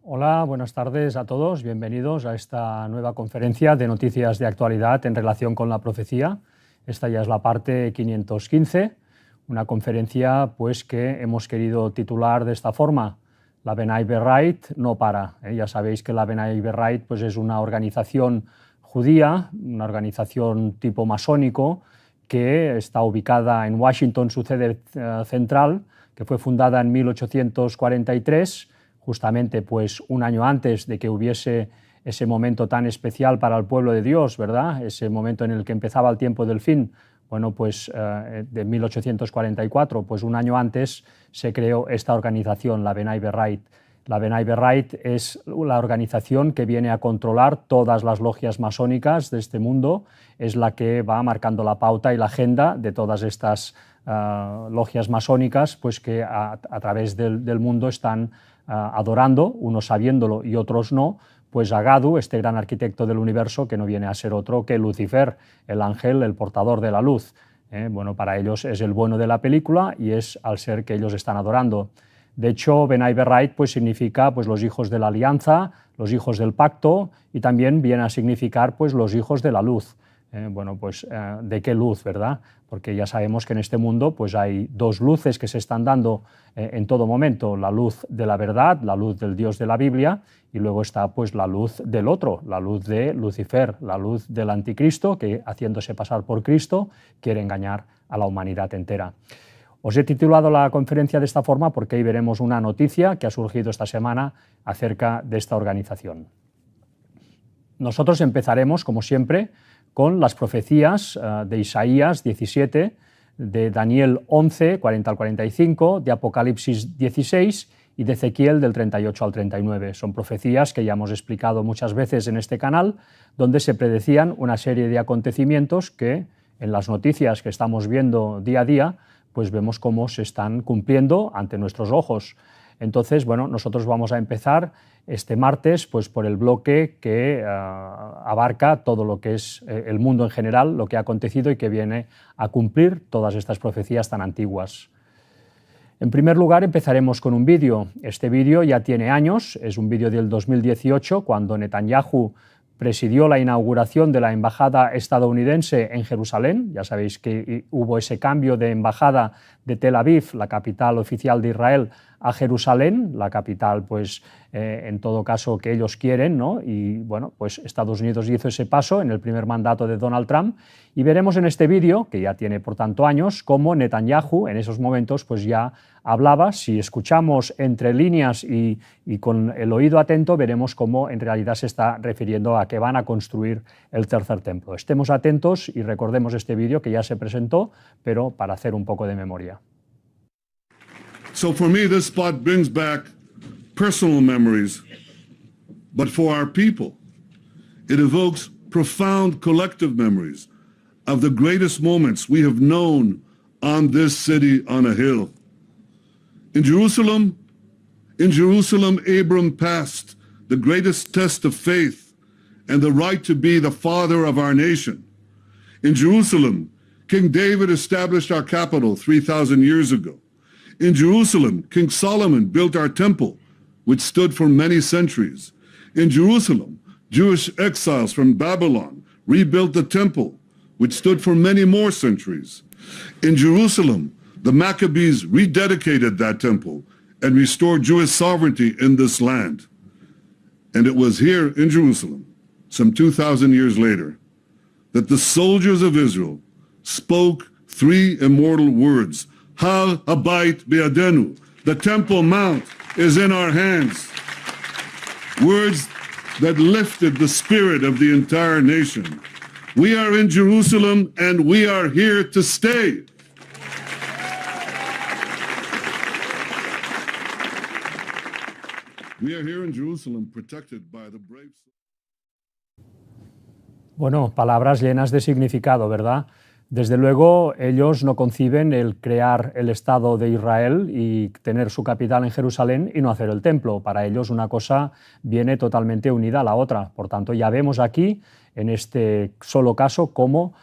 Hola, buenas tardes a todos. Bienvenidos a esta nueva conferencia de noticias de actualidad en relación con la profecía. Esta ya es la parte 515, una conferencia pues, que hemos querido titular de esta forma: la B'nai B'rith no para. Ya sabéis que la B'nai B'rith pues, es una organización judía, una organización tipo masónico, que está ubicada en Washington, su sede central, que fue fundada en 1843, justamente pues, un año antes de que hubiese ese momento tan especial para el pueblo de Dios, ¿verdad? Ese momento en el que empezaba el tiempo del fin. Bueno, pues de 1844, pues un año antes se creó esta organización, la B'nai B'rith. La B'nai B'rith es la organización que viene a controlar todas las logias masónicas de este mundo, es la que va marcando la pauta y la agenda de todas estas logias masónicas, pues que a través del mundo están adorando, unos sabiéndolo y otros no, pues a Gadu, este gran arquitecto del universo, que no viene a ser otro que Lucifer, el ángel, el portador de la luz. Bueno, para ellos es el bueno de la película y es al ser que ellos están adorando. De hecho, B'nai B'rith pues, significa pues, los hijos de la alianza, los hijos del pacto, y también viene a significar pues, los hijos de la luz. Bueno, pues ¿de qué luz, verdad? Porque ya sabemos que en este mundo pues, hay dos luces que se están dando en todo momento: la luz de la verdad, la luz del Dios de la Biblia, y luego está pues, la luz del otro, la luz de Lucifer, la luz del anticristo, que haciéndose pasar por Cristo quiere engañar a la humanidad entera. Os he titulado la conferencia de esta forma porque ahí veremos una noticia que ha surgido esta semana acerca de esta organización. Nosotros empezaremos, como siempre, con las profecías de Isaías 17, de Daniel 11, 40 al 45, de Apocalipsis 16 y de Ezequiel del 38 al 39. Son profecías que ya hemos explicado muchas veces en este canal, donde se predecían una serie de acontecimientos que en las noticias que estamos viendo día a día, pues vemos cómo se están cumpliendo ante nuestros ojos. Entonces, bueno, nosotros vamos a empezar este martes pues, por el bloque que abarca todo lo que es el mundo en general, lo que ha acontecido y que viene a cumplir todas estas profecías tan antiguas. En primer lugar, empezaremos con un vídeo. Este vídeo ya tiene años, es un vídeo del 2018, cuando Netanyahu presidió la inauguración de la embajada estadounidense en Jerusalén. Ya sabéis que hubo ese cambio de embajada de Tel Aviv, la capital oficial de Israel, a Jerusalén, la capital, pues, en todo caso, que ellos quieren, ¿no? Y bueno, pues Estados Unidos hizo ese paso en el primer mandato de Donald Trump, y veremos en este vídeo, que ya tiene por tanto años, cómo Netanyahu en esos momentos pues ya hablaba. Si escuchamos entre líneas y con el oído atento, veremos cómo en realidad se está refiriendo a que van a construir el tercer templo. Estemos atentos y recordemos este vídeo que ya se presentó, pero para hacer un poco de memoria. So for me, this spot brings back personal memories, but for our people, it evokes profound collective memories of the greatest moments we have known on this city on a hill. In Jerusalem, Abram passed the greatest test of faith and the right to be the father of our nation. In Jerusalem, King David established our capital 3,000 years ago. In Jerusalem, King Solomon built our temple, which stood for many centuries. In Jerusalem, Jewish exiles from Babylon rebuilt the temple, which stood for many more centuries. In Jerusalem, the Maccabees rededicated that temple and restored Jewish sovereignty in this land. And it was here in Jerusalem some 2,000 years later, that the soldiers of Israel spoke three immortal words, Har Habayit Be'adenu, the Temple Mount is in our hands. Words that lifted the spirit of the entire nation. We are in Jerusalem and we are here to stay. We are here in Jerusalem protected by the brave. Bueno, palabras llenas de significado, ¿verdad? Desde luego, ellos no conciben el crear el Estado de Israel y tener su capital en Jerusalén y no hacer el templo. Para ellos una cosa viene totalmente unida a la otra. Por tanto, ya vemos aquí, en este solo caso, cómo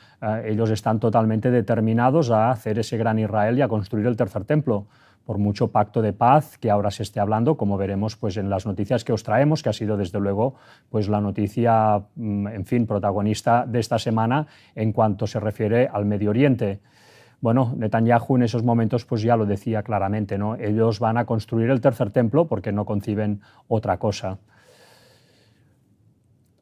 ellos están totalmente determinados a hacer ese gran Israel y a construir el tercer templo. Por mucho pacto de paz que ahora se esté hablando, como veremos pues, en las noticias que os traemos, que ha sido desde luego pues, la noticia, en fin, protagonista de esta semana en cuanto se refiere al Medio Oriente. Bueno, Netanyahu en esos momentos pues, ya lo decía claramente, ¿no? Ellos van a construir el tercer templo porque no conciben otra cosa.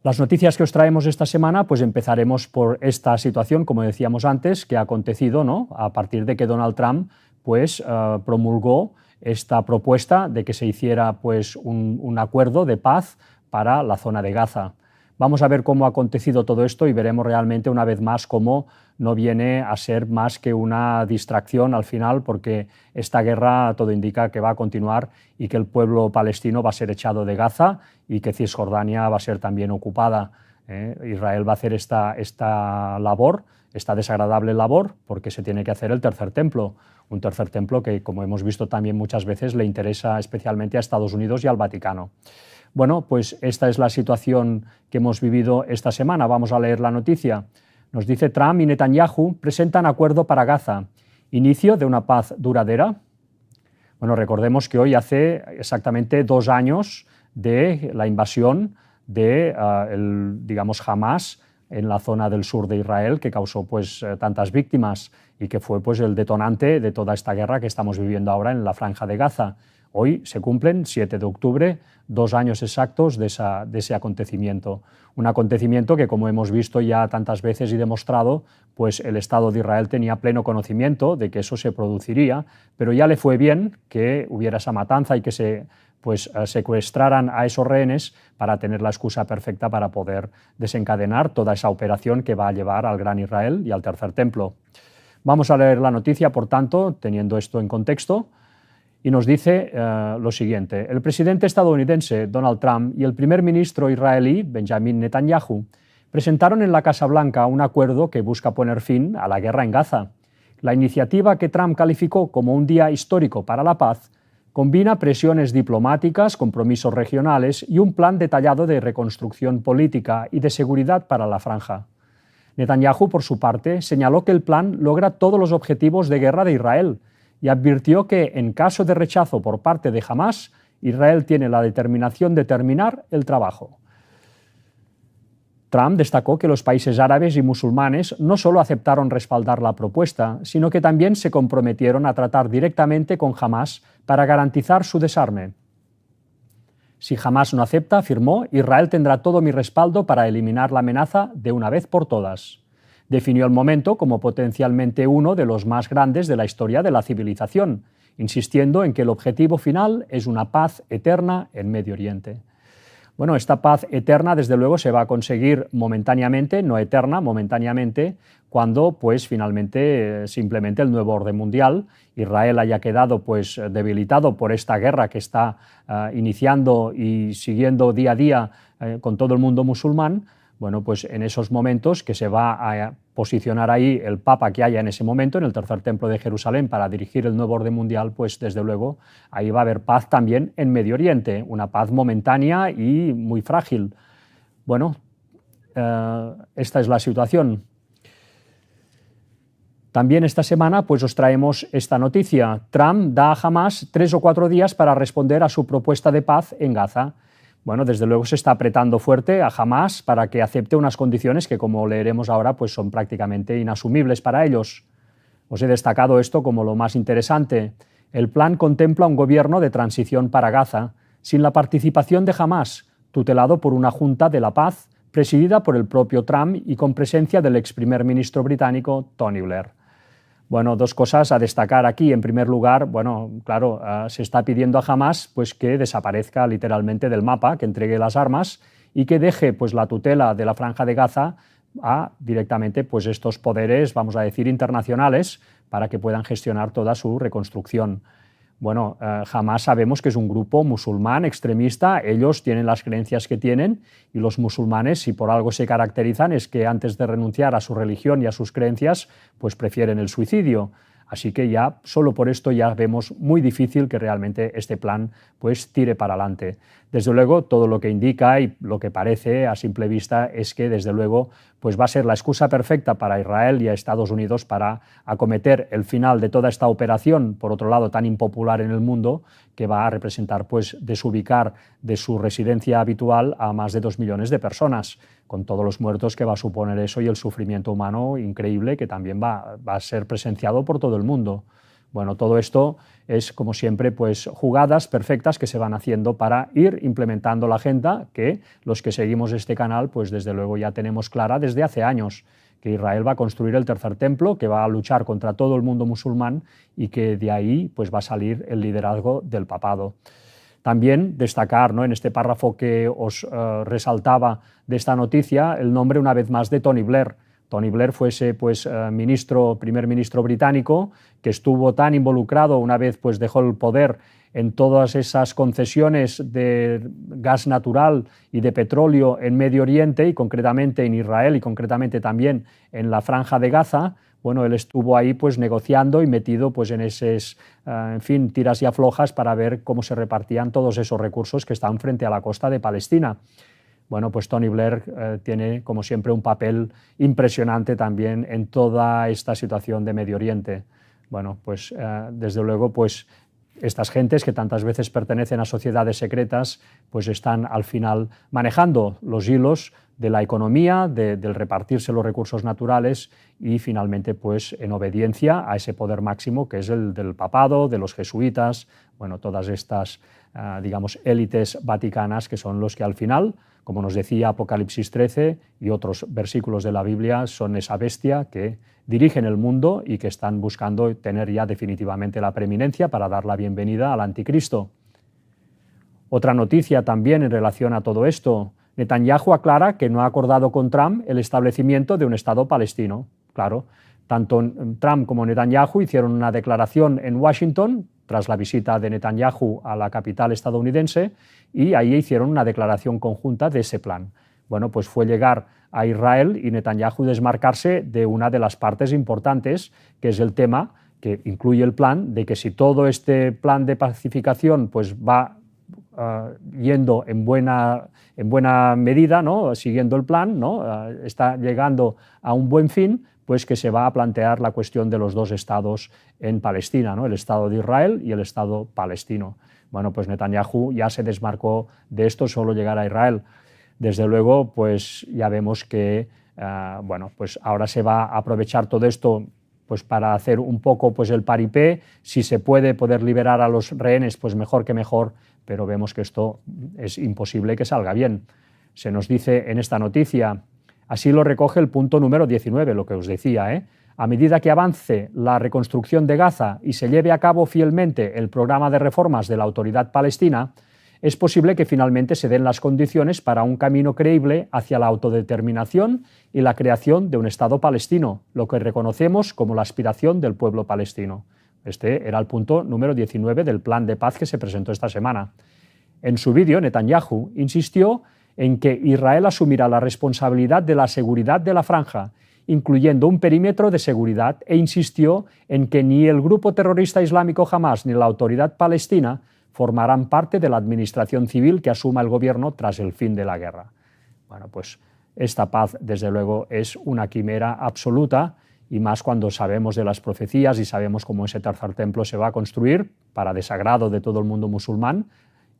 Las noticias que os traemos esta semana, pues empezaremos por esta situación, como decíamos antes, que ha acontecido, ¿no? A partir de que Donald Trump pues, promulgó esta propuesta de que se hiciera pues, un acuerdo de paz para la zona de Gaza. Vamos a ver cómo ha acontecido todo esto y veremos realmente una vez más cómo no viene a ser más que una distracción al final, porque esta guerra todo indica que va a continuar y que el pueblo palestino va a ser echado de Gaza y que Cisjordania va a ser también ocupada. Israel va a hacer esta labor, esta desagradable labor, porque se tiene que hacer el tercer templo. Un tercer templo que, como hemos visto también muchas veces, le interesa especialmente a Estados Unidos y al Vaticano. Bueno, pues esta es la situación que hemos vivido esta semana. Vamos a leer la noticia. Nos dice: Trump y Netanyahu presentan acuerdo para Gaza. Inicio de una paz duradera. Bueno, recordemos que hoy hace exactamente 2 años de la invasión de, digamos, Hamas en la zona del sur de Israel, que causó pues, tantas víctimas y que fue pues, el detonante de toda esta guerra que estamos viviendo ahora en la Franja de Gaza. Hoy se cumplen, 7 de octubre, 2 años exactos de ese acontecimiento. Un acontecimiento que, como hemos visto ya tantas veces y demostrado, pues el Estado de Israel tenía pleno conocimiento de que eso se produciría, pero ya le fue bien que hubiera esa matanza y que se secuestraran a esos rehenes para tener la excusa perfecta para poder desencadenar toda esa operación que va a llevar al Gran Israel y al Tercer Templo. Vamos a leer la noticia, por tanto, teniendo esto en contexto, y nos dice lo siguiente. El presidente estadounidense Donald Trump y el primer ministro israelí Benjamin Netanyahu presentaron en la Casa Blanca un acuerdo que busca poner fin a la guerra en Gaza. La iniciativa, que Trump calificó como un día histórico para la paz, combina presiones diplomáticas, compromisos regionales y un plan detallado de reconstrucción política y de seguridad para la franja. Netanyahu, por su parte, señaló que el plan logra todos los objetivos de guerra de Israel y advirtió que, en caso de rechazo por parte de Hamas, Israel tiene la determinación de terminar el trabajo. Trump destacó que los países árabes y musulmanes no solo aceptaron respaldar la propuesta, sino que también se comprometieron a tratar directamente con Hamas para garantizar su desarme. Si Hamas no acepta, afirmó, Israel tendrá todo mi respaldo para eliminar la amenaza de una vez por todas. Definió el momento como potencialmente uno de los más grandes de la historia de la civilización, insistiendo en que el objetivo final es una paz eterna en Medio Oriente. Bueno, esta paz eterna, desde luego, se va a conseguir momentáneamente, no eterna, momentáneamente, cuando, pues, finalmente, simplemente el nuevo orden mundial, Israel haya quedado, pues, debilitado por esta guerra que está iniciando y siguiendo día a día con todo el mundo musulmán. Bueno, pues en esos momentos que se va a posicionar ahí el Papa que haya en ese momento, en el Tercer Templo de Jerusalén, para dirigir el nuevo orden mundial, pues desde luego ahí va a haber paz también en Medio Oriente, una paz momentánea y muy frágil. Bueno, esta es la situación. También esta semana pues os traemos esta noticia. Trump da a Hamas 3 o 4 días para responder a su propuesta de paz en Gaza. Bueno, desde luego se está apretando fuerte a Hamas para que acepte unas condiciones que, como leeremos ahora, pues son prácticamente inasumibles para ellos. Os he destacado esto como lo más interesante. El plan contempla un gobierno de transición para Gaza, sin la participación de Hamas, tutelado por una Junta de la Paz, presidida por el propio Trump y con presencia del ex primer ministro británico Tony Blair. Bueno, dos cosas a destacar aquí. En primer lugar, bueno, claro, se está pidiendo a Hamás pues, que desaparezca literalmente del mapa, que entregue las armas y que deje pues, la tutela de la Franja de Gaza a directamente pues, estos poderes, vamos a decir, internacionales, para que puedan gestionar toda su reconstrucción. Bueno, Hamás sabemos que es un grupo musulmán extremista, ellos tienen las creencias que tienen y los musulmanes, si por algo se caracterizan, es que antes de renunciar a su religión y a sus creencias, pues prefieren el suicidio. Así que ya solo por esto ya vemos muy difícil que realmente este plan pues tire para adelante. Desde luego, todo lo que indica y lo que parece a simple vista es que desde luego pues va a ser la excusa perfecta para Israel y a Estados Unidos para acometer el final de toda esta operación, por otro lado tan impopular en el mundo, que va a representar pues desubicar de su residencia habitual a más de 2 millones de personas, con todos los muertos que va a suponer eso y el sufrimiento humano increíble que también va a ser presenciado por todo el mundo. Bueno, todo esto es, como siempre, pues jugadas perfectas que se van haciendo para ir implementando la agenda que los que seguimos este canal, pues desde luego ya tenemos clara desde hace años, que Israel va a construir el tercer templo, que va a luchar contra todo el mundo musulmán y que de ahí pues va a salir el liderazgo del papado. También destacar, ¿no?, en este párrafo que os resaltaba de esta noticia, el nombre una vez más de Tony Blair. Tony Blair fue ese pues, primer ministro británico que estuvo tan involucrado una vez pues, dejó el poder en todas esas concesiones de gas natural y de petróleo en Medio Oriente y concretamente en Israel y concretamente también en la Franja de Gaza. Bueno, él estuvo ahí pues negociando y metido pues en esas, en fin, tiras y aflojas para ver cómo se repartían todos esos recursos que están frente a la costa de Palestina. Bueno, pues Tony Blair tiene, como siempre, un papel impresionante también en toda esta situación de Medio Oriente. Bueno, pues desde luego, pues estas gentes que tantas veces pertenecen a sociedades secretas, pues están al final manejando los hilos de la economía, del repartirse los recursos naturales y finalmente pues en obediencia a ese poder máximo que es el del papado, de los jesuitas, bueno, todas estas digamos élites vaticanas que son los que al final, como nos decía Apocalipsis 13 y otros versículos de la Biblia, son esa bestia que dirigen el mundo y que están buscando tener ya definitivamente la preeminencia para dar la bienvenida al anticristo. Otra noticia también en relación a todo esto, Netanyahu aclara que no ha acordado con Trump el establecimiento de un Estado palestino. Claro, tanto Trump como Netanyahu hicieron una declaración en Washington tras la visita de Netanyahu a la capital estadounidense y ahí hicieron una declaración conjunta de ese plan. Bueno, pues fue llegar a Israel y Netanyahu desmarcarse de una de las partes importantes, que es el tema que incluye el plan de que si todo este plan de pacificación pues va yendo en buena medida, ¿no?, siguiendo el plan, ¿no?, está llegando a un buen fin, pues que se va a plantear la cuestión de los dos estados en Palestina, ¿no?, el Estado de Israel y el Estado palestino. Bueno, pues Netanyahu ya se desmarcó de esto, solo llegar a Israel. Desde luego, pues ya vemos que bueno, pues ahora se va a aprovechar todo esto pues para hacer un poco pues el paripé. Si se puede poder liberar a los rehenes, pues mejor que mejor, pero vemos que esto es imposible que salga bien. Se nos dice en esta noticia, así lo recoge el punto número 19, lo que os decía, A medida que avance la reconstrucción de Gaza y se lleve a cabo fielmente el programa de reformas de la Autoridad Palestina, es posible que finalmente se den las condiciones para un camino creíble hacia la autodeterminación y la creación de un Estado palestino, lo que reconocemos como la aspiración del pueblo palestino. Este era el punto número 19 del plan de paz que se presentó esta semana. En su vídeo, Netanyahu insistió en que Israel asumirá la responsabilidad de la seguridad de la franja, incluyendo un perímetro de seguridad, e insistió en que ni el grupo terrorista islámico Hamás ni la Autoridad Palestina formarán parte de la administración civil que asuma el gobierno tras el fin de la guerra. Bueno, pues esta paz, desde luego, es una quimera absoluta, y más cuando sabemos de las profecías y sabemos cómo ese tercer templo se va a construir para desagrado de todo el mundo musulmán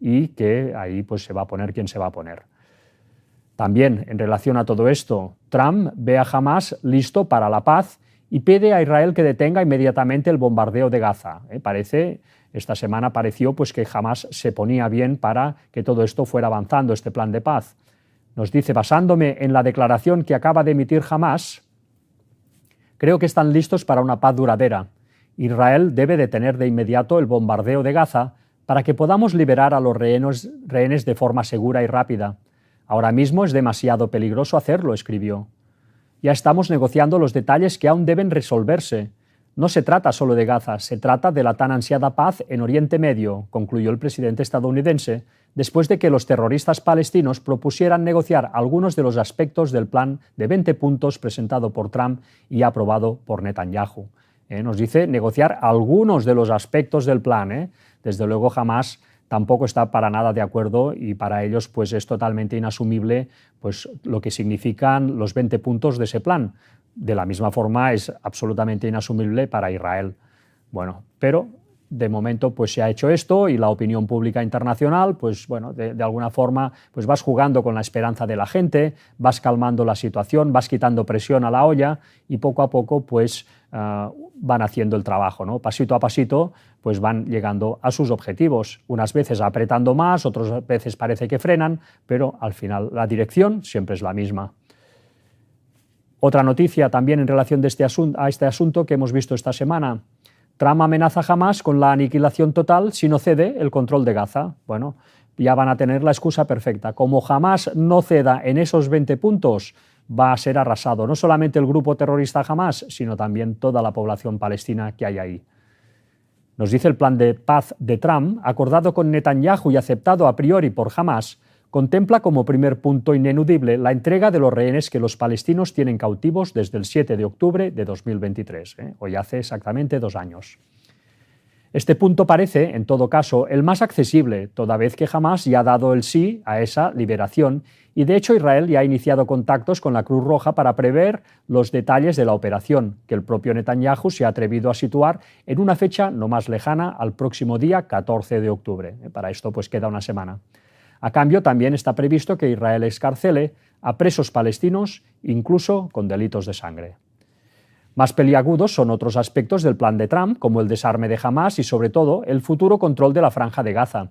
y que ahí pues se va a poner quien se va a poner. También, en relación a todo esto, Trump ve a Hamás listo para la paz y pide a Israel que detenga inmediatamente el bombardeo de Gaza. Esta semana pareció pues, que Hamás se ponía bien para que todo esto fuera avanzando, este plan de paz. Nos dice, basándome en la declaración que acaba de emitir Hamás, creo que están listos para una paz duradera. Israel debe detener de inmediato el bombardeo de Gaza para que podamos liberar a los rehenes de forma segura y rápida. Ahora mismo es demasiado peligroso hacerlo, escribió. Ya estamos negociando los detalles que aún deben resolverse. No se trata solo de Gaza, se trata de la tan ansiada paz en Oriente Medio, concluyó el presidente estadounidense, después de que los terroristas palestinos propusieran negociar algunos de los aspectos del plan de 20 puntos presentado por Trump y aprobado por Netanyahu. Nos dice negociar algunos de los aspectos del plan. Desde luego Hamás tampoco está para nada de acuerdo y para ellos pues, es totalmente inasumible pues, lo que significan los 20 puntos de ese plan. De la misma forma es absolutamente inasumible para Israel. Bueno, pero de momento pues se ha hecho esto y la opinión pública internacional, pues bueno, de alguna forma pues vas jugando con la esperanza de la gente, vas calmando la situación, vas quitando presión a la olla y poco a poco pues van haciendo el trabajo, ¿no? Pasito a pasito pues van llegando a sus objetivos, unas veces apretando más, otras veces parece que frenan, pero al final la dirección siempre es la misma. Otra noticia también en relación a este asunto que hemos visto esta semana. Trump amenaza a Hamás con la aniquilación total si no cede el control de Gaza. Bueno, ya van a tener la excusa perfecta. Como Hamás no ceda en esos 20 puntos, va a ser arrasado no solamente el grupo terrorista Hamás, sino también toda la población palestina que hay ahí. Nos dice el plan de paz de Trump, acordado con Netanyahu y aceptado a priori por Hamás, contempla como primer punto ineludible la entrega de los rehenes que los palestinos tienen cautivos desde el 7 de octubre de 2023, hoy hace exactamente 2 años. Este punto parece, en todo caso, el más accesible, toda vez que Hamás ya ha dado el sí a esa liberación y, de hecho, Israel ya ha iniciado contactos con la Cruz Roja para prever los detalles de la operación, que el propio Netanyahu se ha atrevido a situar en una fecha no más lejana al próximo día 14 de octubre. Para esto pues queda una semana. A cambio, también está previsto que Israel excarcele a presos palestinos, incluso con delitos de sangre. Más peliagudos son otros aspectos del plan de Trump, como el desarme de Hamás y, sobre todo, el futuro control de la Franja de Gaza.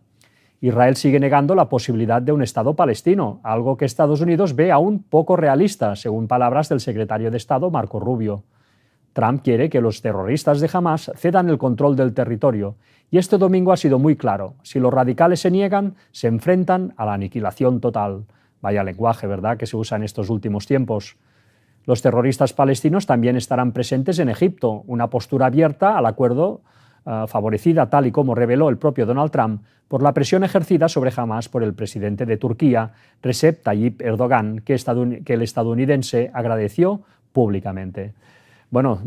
Israel sigue negando la posibilidad de un Estado palestino, algo que Estados Unidos ve aún poco realista, según palabras del secretario de Estado Marco Rubio. Trump quiere que los terroristas de Hamás cedan el control del territorio, y este domingo ha sido muy claro. Si los radicales se niegan, se enfrentan a la aniquilación total. Vaya lenguaje, ¿verdad?, que se usa en estos últimos tiempos. Los terroristas palestinos también estarán presentes en Egipto, una postura abierta al acuerdo favorecida, tal y como reveló el propio Donald Trump, por la presión ejercida sobre Hamás por el presidente de Turquía, Recep Tayyip Erdogan, que el estadounidense agradeció públicamente. Bueno,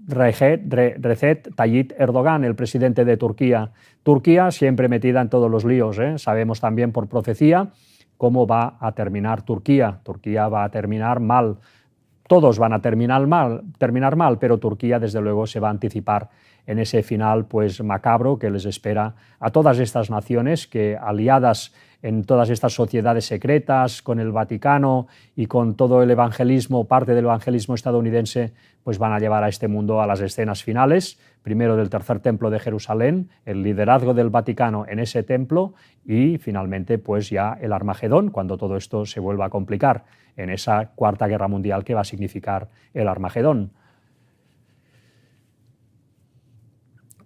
Recep Tayyip Erdogan, el presidente de Turquía. Turquía siempre metida en todos los líos, Sabemos también por profecía cómo va a terminar Turquía. Turquía va a terminar mal. Todos van a terminar mal, pero Turquía desde luego se va a anticipar en ese final pues macabro que les espera a todas estas naciones que, aliadas en todas estas sociedades secretas, con el Vaticano y con todo el evangelismo, parte del evangelismo estadounidense, pues van a llevar a este mundo a las escenas finales, primero del tercer templo de Jerusalén, el liderazgo del Vaticano en ese templo y finalmente pues ya el Armagedón, cuando todo esto se vuelva a complicar, en esa Cuarta Guerra Mundial que va a significar el Armagedón.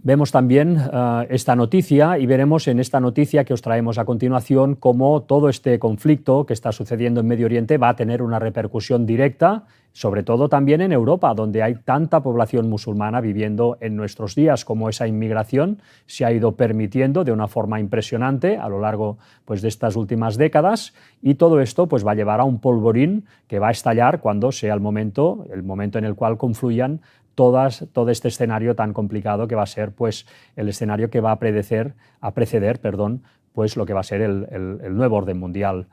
Vemos también esta noticia y veremos en esta noticia que os traemos a continuación cómo todo este conflicto que está sucediendo en Medio Oriente va a tener una repercusión directa, sobre todo también en Europa, donde hay tanta población musulmana viviendo en nuestros días, como esa inmigración se ha ido permitiendo de una forma impresionante a lo largo pues, de estas últimas décadas, y todo esto pues, va a llevar a un polvorín que va a estallar cuando sea el momento en el cual confluyan todo este escenario tan complicado que va a ser pues, el escenario que va a preceder pues, lo que va a ser el nuevo orden mundial.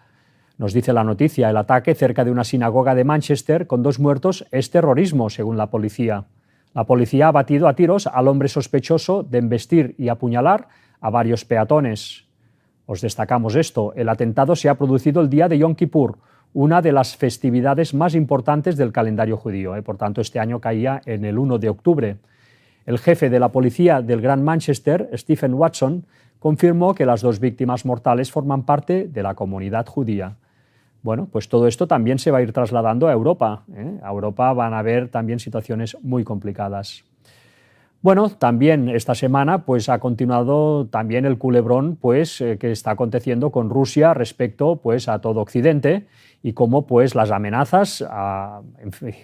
Nos dice la noticia, el ataque cerca de una sinagoga de Manchester con 2 muertos es terrorismo, según la policía. La policía ha batido a tiros al hombre sospechoso de embestir y apuñalar a varios peatones. Os destacamos esto, el atentado se ha producido el día de Yom Kippur, una de las festividades más importantes del calendario judío. Por tanto, este año caía en el 1 de octubre. El jefe de la policía del Gran Manchester, Stephen Watson, confirmó que las 2 víctimas mortales forman parte de la comunidad judía. Bueno, pues todo esto también se va a ir trasladando a Europa. A Europa van a haber también situaciones muy complicadas. Bueno, también esta semana pues, ha continuado también el culebrón pues, que está aconteciendo con Rusia respecto pues, a todo Occidente y cómo pues, las amenazas,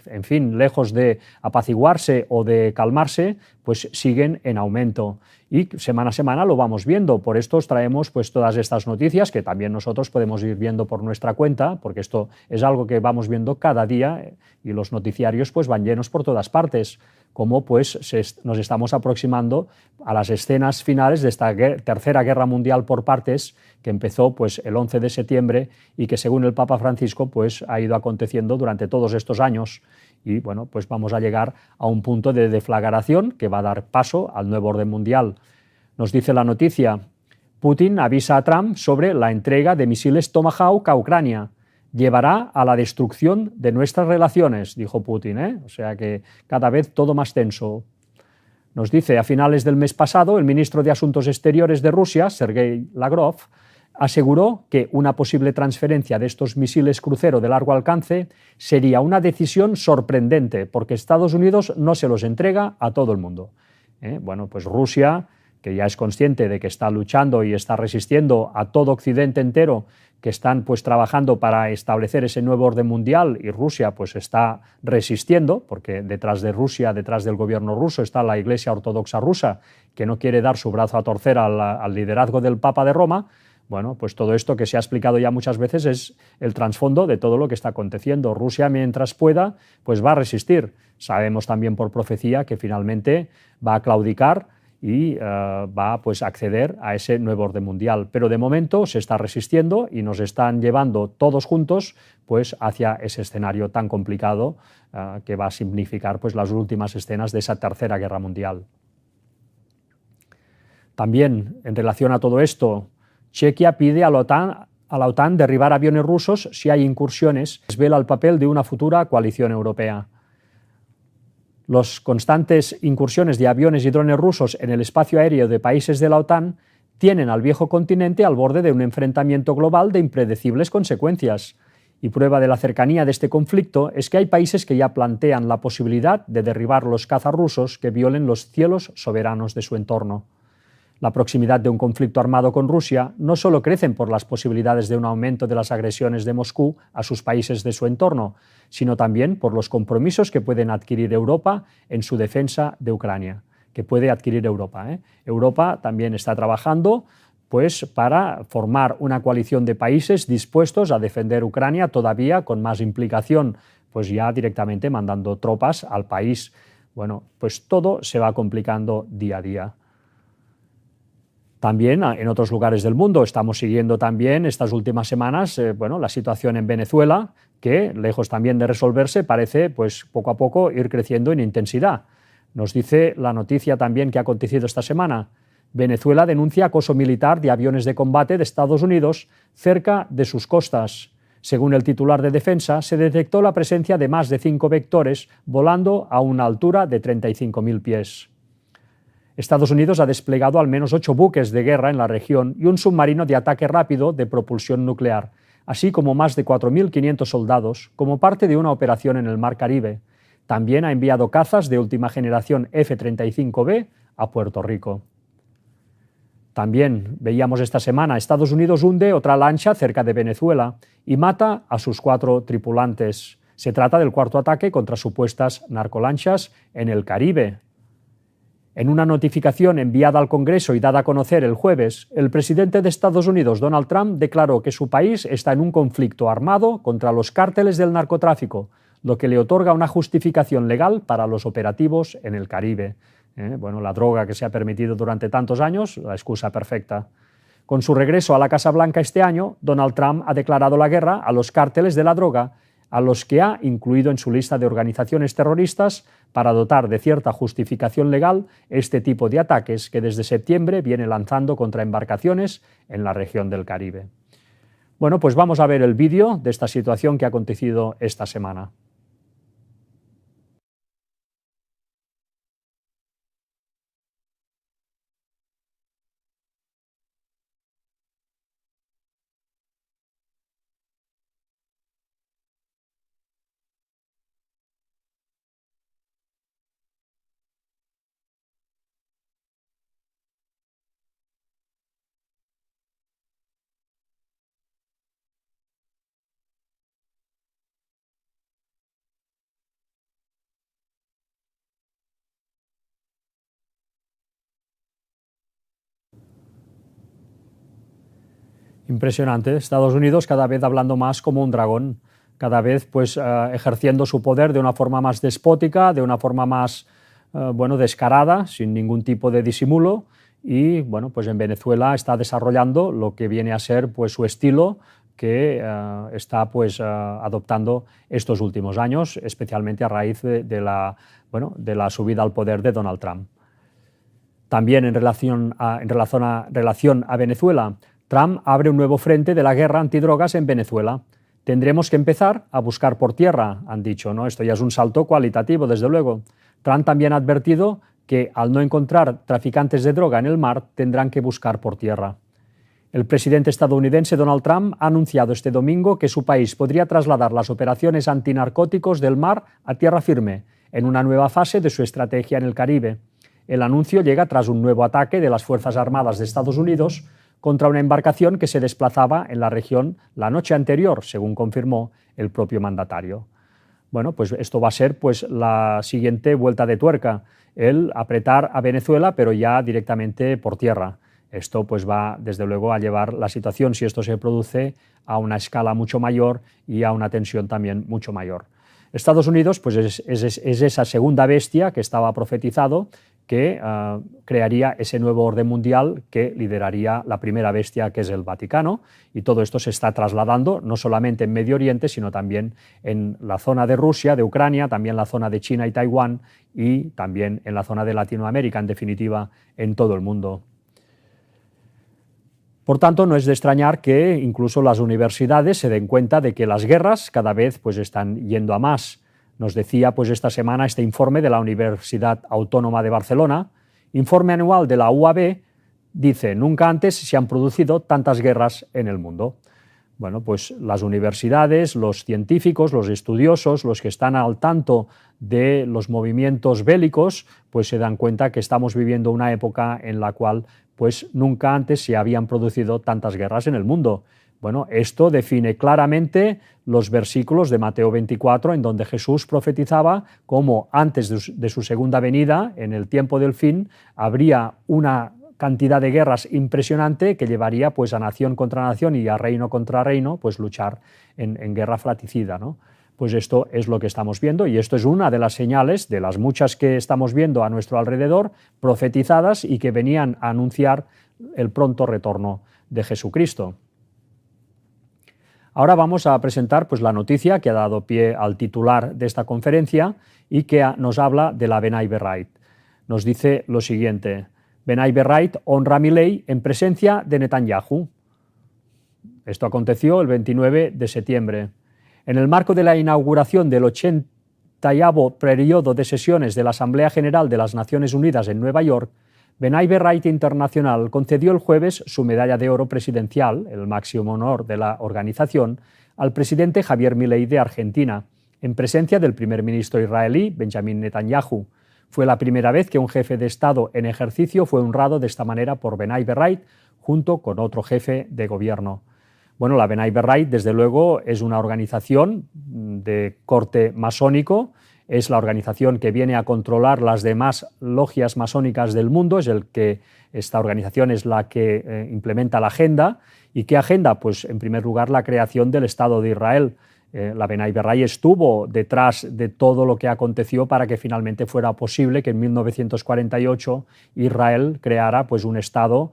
en fin, lejos de apaciguarse o de calmarse, pues siguen en aumento. Y semana a semana lo vamos viendo. Por esto os traemos pues, todas estas noticias que también nosotros podemos ir viendo por nuestra cuenta, porque esto es algo que vamos viendo cada día y los noticiarios pues, van llenos por todas partes. Cómo pues, nos estamos aproximando a las escenas finales de esta tercera guerra mundial por partes que empezó pues, el 11 de septiembre y que según el Papa Francisco pues, ha ido aconteciendo durante todos estos años. Y bueno, pues vamos a llegar a un punto de deflagración que va a dar paso al nuevo orden mundial. Nos dice la noticia, Putin avisa a Trump sobre la entrega de misiles Tomahawk a Ucrania. Llevará a la destrucción de nuestras relaciones, dijo Putin, ¿eh? O sea que cada vez todo más tenso. Nos dice, a finales del mes pasado, el ministro de Asuntos Exteriores de Rusia, Sergei Lavrov, aseguró que una posible transferencia de estos misiles crucero de largo alcance sería una decisión sorprendente, porque Estados Unidos no se los entrega a todo el mundo. Bueno, pues Rusia, que ya es consciente de que está luchando y está resistiendo a todo Occidente entero, que están pues trabajando para establecer ese nuevo orden mundial, y Rusia pues está resistiendo, porque detrás de Rusia, detrás del gobierno ruso, está la Iglesia Ortodoxa rusa, que no quiere dar su brazo a torcer al liderazgo del Papa de Roma. Bueno, pues todo esto que se ha explicado ya muchas veces es el trasfondo de todo lo que está aconteciendo. Rusia, mientras pueda, pues va a resistir. Sabemos también por profecía que finalmente va a claudicar y va pues, a acceder a ese nuevo orden mundial. Pero de momento se está resistiendo y nos están llevando todos juntos pues, hacia ese escenario tan complicado que va a significar pues, las últimas escenas de esa tercera guerra mundial. También, en relación a todo esto, Chequia pide a la OTAN derribar aviones rusos si hay incursiones, desvela el papel de una futura coalición europea. Las constantes incursiones de aviones y drones rusos en el espacio aéreo de países de la OTAN tienen al viejo continente al borde de un enfrentamiento global de impredecibles consecuencias. Y prueba de la cercanía de este conflicto es que hay países que ya plantean la posibilidad de derribar los cazas rusos que violen los cielos soberanos de su entorno. La proximidad de un conflicto armado con Rusia no solo crece por las posibilidades de un aumento de las agresiones de Moscú a sus países de su entorno, sino también por los compromisos que pueden adquirir Europa en su defensa de Ucrania, que puede adquirir Europa. Europa también está trabajando pues, para formar una coalición de países dispuestos a defender Ucrania todavía con más implicación, pues ya directamente mandando tropas al país. Bueno, pues todo se va complicando día a día. También en otros lugares del mundo estamos siguiendo también estas últimas semanas la situación en Venezuela, que lejos también de resolverse parece pues, poco a poco ir creciendo en intensidad. Nos dice la noticia también que ha acontecido esta semana. Venezuela denuncia acoso militar de aviones de combate de Estados Unidos cerca de sus costas. Según el titular de Defensa, se detectó la presencia de más de 5 vectores volando a una altura de 35.000 pies. Estados Unidos ha desplegado al menos 8 buques de guerra en la región y un submarino de ataque rápido de propulsión nuclear, así como más de 4.500 soldados, como parte de una operación en el Mar Caribe. También ha enviado cazas de última generación F-35B a Puerto Rico. También veíamos esta semana, Estados Unidos hunde otra lancha cerca de Venezuela y mata a sus 4 tripulantes. Se trata del cuarto ataque contra supuestas narcolanchas en el Caribe. En una notificación enviada al Congreso y dada a conocer el jueves, el presidente de Estados Unidos, Donald Trump, declaró que su país está en un conflicto armado contra los cárteles del narcotráfico, lo que le otorga una justificación legal para los operativos en el Caribe. La droga que se ha permitido durante tantos años, la excusa perfecta. Con su regreso a la Casa Blanca este año, Donald Trump ha declarado la guerra a los cárteles de la droga, a los que ha incluido en su lista de organizaciones terroristas para dotar de cierta justificación legal este tipo de ataques que desde septiembre viene lanzando contra embarcaciones en la región del Caribe. Bueno, pues vamos a ver el vídeo de esta situación que ha acontecido esta semana. Impresionante. Estados Unidos cada vez hablando más como un dragón, cada vez pues ejerciendo su poder de una forma más despótica, de una forma más descarada, sin ningún tipo de disimulo. Y bueno, pues en Venezuela está desarrollando lo que viene a ser pues su estilo que está pues adoptando estos últimos años, especialmente a raíz de la subida al poder de Donald Trump. También en relación a Venezuela, Trump abre un nuevo frente de la guerra antidrogas en Venezuela. Tendremos que empezar a buscar por tierra, han dicho, ¿no? Esto ya es un salto cualitativo, desde luego. Trump también ha advertido que al no encontrar traficantes de droga en el mar, tendrán que buscar por tierra. El presidente estadounidense Donald Trump ha anunciado este domingo que su país podría trasladar las operaciones antinarcóticos del mar a tierra firme, en una nueva fase de su estrategia en el Caribe. El anuncio llega tras un nuevo ataque de las Fuerzas Armadas de Estados Unidos contra una embarcación que se desplazaba en la región la noche anterior, según confirmó el propio mandatario. Bueno, pues esto va a ser pues la siguiente vuelta de tuerca, el apretar a Venezuela, pero ya directamente por tierra. Esto pues va, desde luego, a llevar la situación, si esto se produce, a una escala mucho mayor y a una tensión también mucho mayor. Estados Unidos pues es esa segunda bestia que estaba profetizado, que crearía ese nuevo orden mundial que lideraría la primera bestia, que es el Vaticano, y todo esto se está trasladando no solamente en Medio Oriente, sino también en la zona de Rusia, de Ucrania, también la zona de China y Taiwán, y también en la zona de Latinoamérica, en definitiva, en todo el mundo. Por tanto, no es de extrañar que incluso las universidades se den cuenta de que las guerras cada vez pues, están yendo a más. Nos decía pues, esta semana este informe de la Universidad Autónoma de Barcelona, informe anual de la UAB, dice: nunca antes se han producido tantas guerras en el mundo. Bueno, pues las universidades, los científicos, los estudiosos, los que están al tanto de los movimientos bélicos, pues se dan cuenta que estamos viviendo una época en la cual pues nunca antes se habían producido tantas guerras en el mundo. Bueno, esto define claramente los versículos de Mateo 24, en donde Jesús profetizaba cómo antes de su segunda venida, en el tiempo del fin, habría una cantidad de guerras impresionante que llevaría pues, a nación contra nación y a reino contra reino, pues luchar en guerra fratricida, ¿no? Pues esto es lo que estamos viendo, y esto es una de las señales de las muchas que estamos viendo a nuestro alrededor, profetizadas y que venían a anunciar el pronto retorno de Jesucristo. Ahora vamos a presentar pues, la noticia que ha dado pie al titular de esta conferencia y que nos habla de la Benay Berrait. Nos dice lo siguiente: Benay Berrait honra a Milei en presencia de Netanyahu. Esto aconteció el 29 de septiembre. En el marco de la inauguración del 80º periodo de sesiones de la Asamblea General de las Naciones Unidas en Nueva York, Benay Berrait Internacional concedió el jueves su medalla de oro presidencial, el máximo honor de la organización, al presidente Javier Milei de Argentina, en presencia del primer ministro israelí, Benjamin Netanyahu. Fue la primera vez que un jefe de Estado en ejercicio fue honrado de esta manera por Benay Berrait, junto con otro jefe de gobierno. Bueno, la Benay Berrait, desde luego, es una organización de corte masónico, es la organización que viene a controlar las demás logias masónicas del mundo, esta organización es la que implementa la agenda. ¿Y qué agenda? Pues, en primer lugar, la creación del Estado de Israel. La Benay Berrait estuvo detrás de todo lo que aconteció para que finalmente fuera posible que en 1948 Israel creara pues, un Estado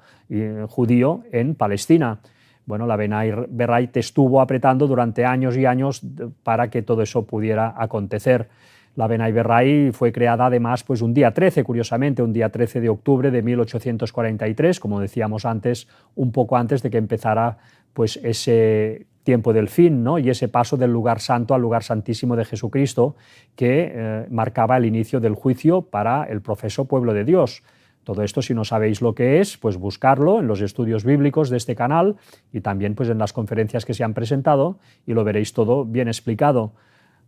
judío en Palestina. Bueno, la Benay Berrait estuvo apretando durante años y años para que todo eso pudiera acontecer. La Benay Berrait fue creada además pues, un día 13, curiosamente, un día 13 de octubre de 1843, como decíamos antes, un poco antes de que empezara pues, ese tiempo del fin, ¿no? Y ese paso del lugar santo al lugar santísimo de Jesucristo que marcaba el inicio del juicio para el profeso pueblo de Dios. Todo esto, si no sabéis lo que es, pues buscarlo en los estudios bíblicos de este canal y también pues, en las conferencias que se han presentado y lo veréis todo bien explicado.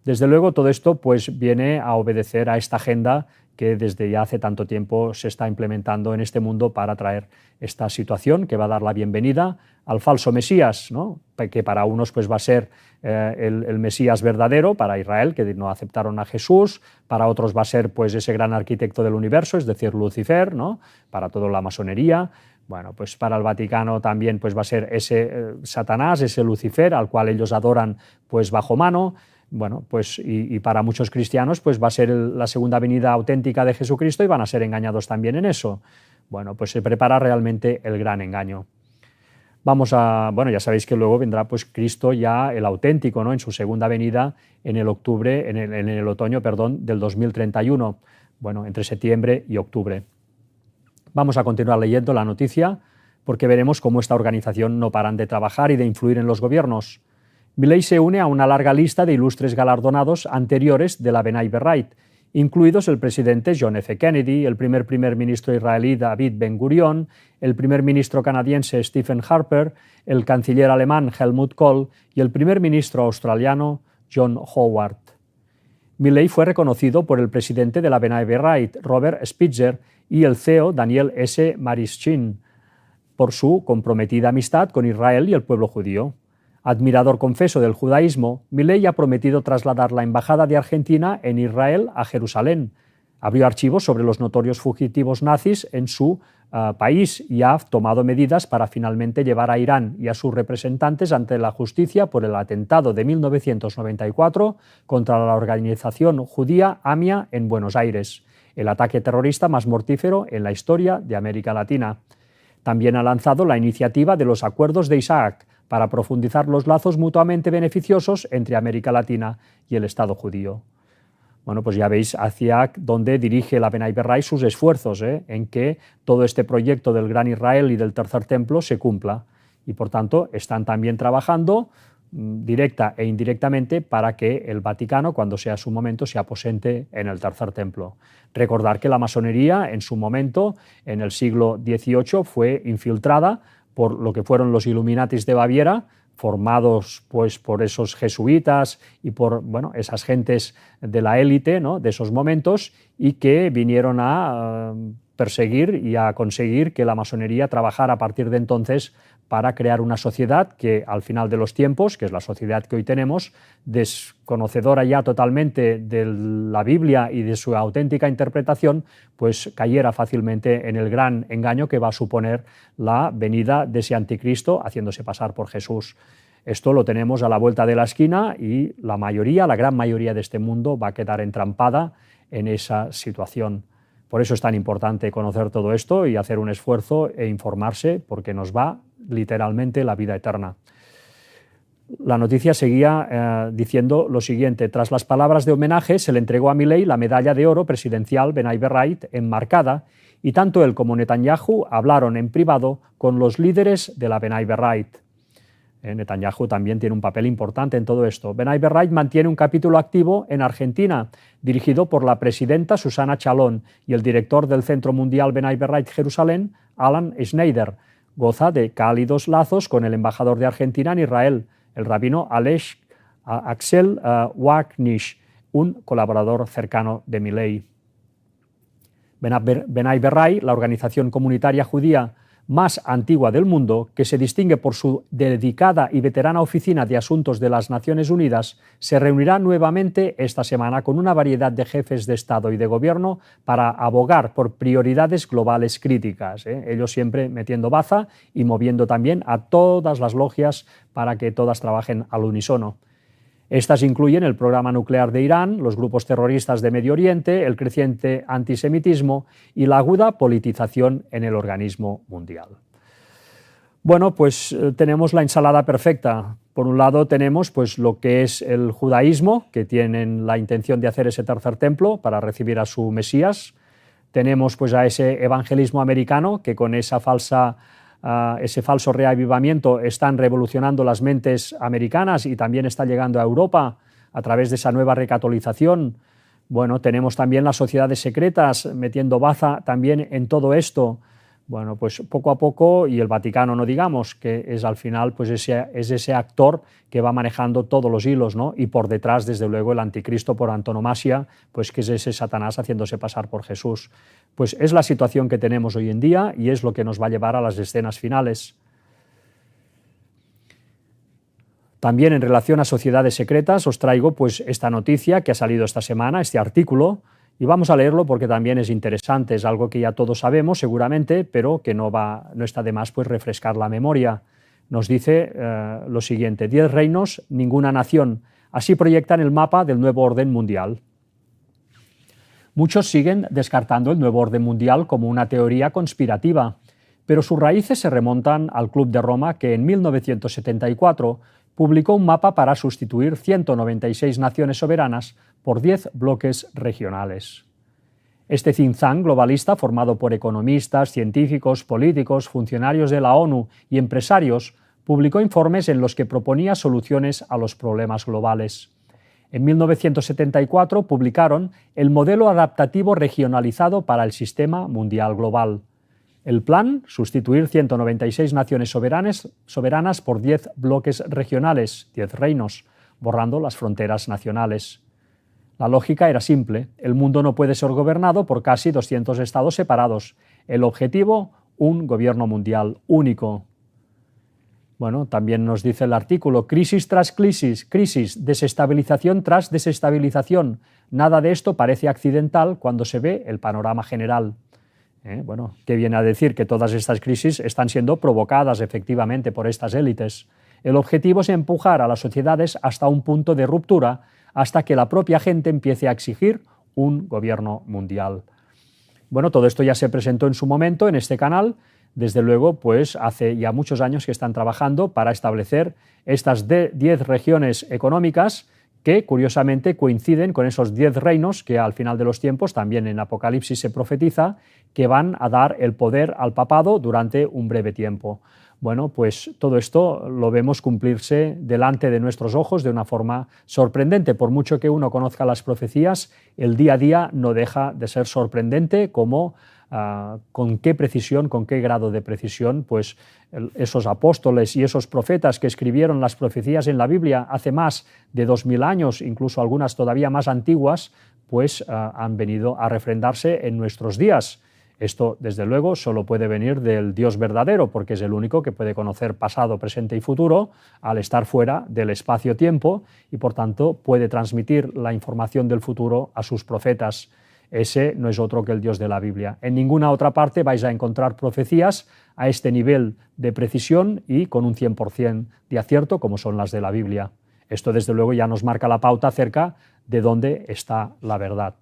Desde luego, todo esto pues, viene a obedecer a esta agenda que desde ya hace tanto tiempo se está implementando en este mundo para traer esta situación que va a dar la bienvenida al falso Mesías, ¿no? Que para unos pues, va a ser el Mesías verdadero, para Israel, que no aceptaron a Jesús, para otros va a ser pues, ese gran arquitecto del universo, es decir, Lucifer, ¿no? Para toda la masonería, Bueno, pues para el Vaticano también pues va a ser ese Satanás, ese Lucifer, al cual ellos adoran pues bajo mano. Bueno, pues y para muchos cristianos pues va a ser la segunda venida auténtica de Jesucristo y van a ser engañados también en eso. Bueno, pues se prepara realmente el gran engaño. Bueno, ya sabéis que luego vendrá pues Cristo ya el auténtico, ¿no? En su segunda venida en el otoño, perdón, del 2031, bueno, entre septiembre y octubre. Vamos a continuar leyendo la noticia porque veremos cómo esta organización no paran de trabajar y de influir en los gobiernos. Milei se une a una larga lista de ilustres galardonados anteriores de la B'nai B'rith, incluidos el presidente John F. Kennedy, el primer ministro israelí David Ben-Gurion, el primer ministro canadiense Stephen Harper, el canciller alemán Helmut Kohl y el primer ministro australiano John Howard. Milei fue reconocido por el presidente de la B'nai B'rith, Robert Spitzer, y el CEO Daniel S. Marischin, por su comprometida amistad con Israel y el pueblo judío. Admirador confeso del judaísmo, Milei ha prometido trasladar la embajada de Argentina en Israel a Jerusalén. Abrió archivos sobre los notorios fugitivos nazis en su país y ha tomado medidas para finalmente llevar a Irán y a sus representantes ante la justicia por el atentado de 1994 contra la organización judía AMIA en Buenos Aires, el ataque terrorista más mortífero en la historia de América Latina. También ha lanzado la iniciativa de los Acuerdos de Isaac, para profundizar los lazos mutuamente beneficiosos entre América Latina y el Estado judío. Bueno, pues ya veis hacia dónde dirige la B'nai B'rith sus esfuerzos, en que todo este proyecto del Gran Israel y del Tercer Templo se cumpla. Y por tanto están también trabajando directa e indirectamente para que el Vaticano, cuando sea su momento, se aposente en el Tercer Templo. Recordar que la masonería en su momento, en el siglo XVIII, fue infiltrada por lo que fueron los Illuminatis de Baviera, formados pues por esos jesuitas y por esas gentes de la élite, ¿no?, de esos momentos, y que vinieron a perseguir y a conseguir que la masonería trabajara a partir de entonces para crear una sociedad que al final de los tiempos, que es la sociedad que hoy tenemos, desconocedora ya totalmente de la Biblia y de su auténtica interpretación, pues cayera fácilmente en el gran engaño que va a suponer la venida de ese anticristo haciéndose pasar por Jesús. Esto lo tenemos a la vuelta de la esquina y la gran mayoría de este mundo va a quedar entrampada en esa situación. Por eso es tan importante conocer todo esto y hacer un esfuerzo e informarse, porque nos va literalmente la vida eterna. La noticia seguía diciendo lo siguiente: tras las palabras de homenaje se le entregó a Milei la medalla de oro presidencial B'nai B'rith enmarcada, y tanto él como Netanyahu hablaron en privado con los líderes de la B'nai B'rith. Netanyahu también tiene un papel importante en todo esto. B'nai B'rith mantiene un capítulo activo en Argentina, dirigido por la presidenta Susana Chalón y el director del Centro Mundial B'nai B'rith Jerusalén, Alan Schneider. Goza de cálidos lazos con el embajador de Argentina en Israel, el rabino Axel Wagnish, un colaborador cercano de Milei. B'nai B'rith, la organización comunitaria judía más antigua del mundo, que se distingue por su dedicada y veterana oficina de asuntos de las Naciones Unidas, se reunirá nuevamente esta semana con una variedad de jefes de Estado y de Gobierno para abogar por prioridades globales críticas, ellos siempre metiendo baza y moviendo también a todas las logias para que todas trabajen al unísono. Estas incluyen el programa nuclear de Irán, los grupos terroristas de Medio Oriente, el creciente antisemitismo y la aguda politización en el organismo mundial. Bueno, pues tenemos la ensalada perfecta. Por un lado tenemos pues lo que es el judaísmo, que tienen la intención de hacer ese tercer templo para recibir a su Mesías. Tenemos pues a ese evangelismo americano que con ese falso reavivamiento están revolucionando las mentes americanas y también está llegando a Europa a través de esa nueva recatolización. Bueno, tenemos también las sociedades secretas metiendo baza también en todo esto. Bueno, pues poco a poco, y el Vaticano no digamos, que es al final pues ese actor que va manejando todos los hilos, ¿no? Y por detrás, desde luego, el anticristo por antonomasia, pues que es ese Satanás haciéndose pasar por Jesús. Pues es la situación que tenemos hoy en día y es lo que nos va a llevar a las escenas finales. También en relación a sociedades secretas os traigo pues esta noticia que ha salido esta semana, este artículo, Y vamos a leerlo porque también es interesante, es algo que ya todos sabemos seguramente, pero que no está de más pues refrescar la memoria. Nos dice lo siguiente: 10 reinos, ninguna nación. Así proyectan el mapa del nuevo orden mundial. Muchos siguen descartando el nuevo orden mundial como una teoría conspirativa, pero sus raíces se remontan al Club de Roma, que en 1974 publicó un mapa para sustituir 196 naciones soberanas por 10 bloques regionales. Este think tank globalista, formado por economistas, científicos, políticos, funcionarios de la ONU y empresarios, publicó informes en los que proponía soluciones a los problemas globales. En 1974 publicaron el modelo adaptativo regionalizado para el sistema mundial global. El plan, sustituir 196 naciones soberanas por 10 bloques regionales, 10 reinos, borrando las fronteras nacionales. La lógica era simple: el mundo no puede ser gobernado por casi 200 estados separados. El objetivo, un gobierno mundial único. Bueno, también nos dice el artículo: crisis tras crisis, desestabilización tras desestabilización. Nada de esto parece accidental cuando se ve el panorama general. Bueno, ¿qué viene a decir? Que todas estas crisis están siendo provocadas efectivamente por estas élites. El objetivo es empujar a las sociedades hasta un punto de ruptura, hasta que la propia gente empiece a exigir un gobierno mundial. Bueno, todo esto ya se presentó en su momento en este canal. Desde luego, pues hace ya muchos años que están trabajando para establecer estas 10 regiones económicas que curiosamente coinciden con esos 10 reinos que al final de los tiempos, también en Apocalipsis se profetiza, que van a dar el poder al papado durante un breve tiempo. Bueno, pues todo esto lo vemos cumplirse delante de nuestros ojos de una forma sorprendente. Por mucho que uno conozca las profecías, el día a día no deja de ser sorprendente como con qué precisión, con qué grado de precisión, pues esos apóstoles y esos profetas que escribieron las profecías en la Biblia hace más de 2000 años, incluso algunas todavía más antiguas, pues han venido a refrendarse en nuestros días. Esto, desde luego, solo puede venir del Dios verdadero, porque es el único que puede conocer pasado, presente y futuro al estar fuera del espacio-tiempo y, por tanto, puede transmitir la información del futuro a sus profetas. Ese no es otro que el Dios de la Biblia. En ninguna otra parte vais a encontrar profecías a este nivel de precisión y con un 100% de acierto como son las de la Biblia. Esto, desde luego, ya nos marca la pauta acerca de dónde está la verdad.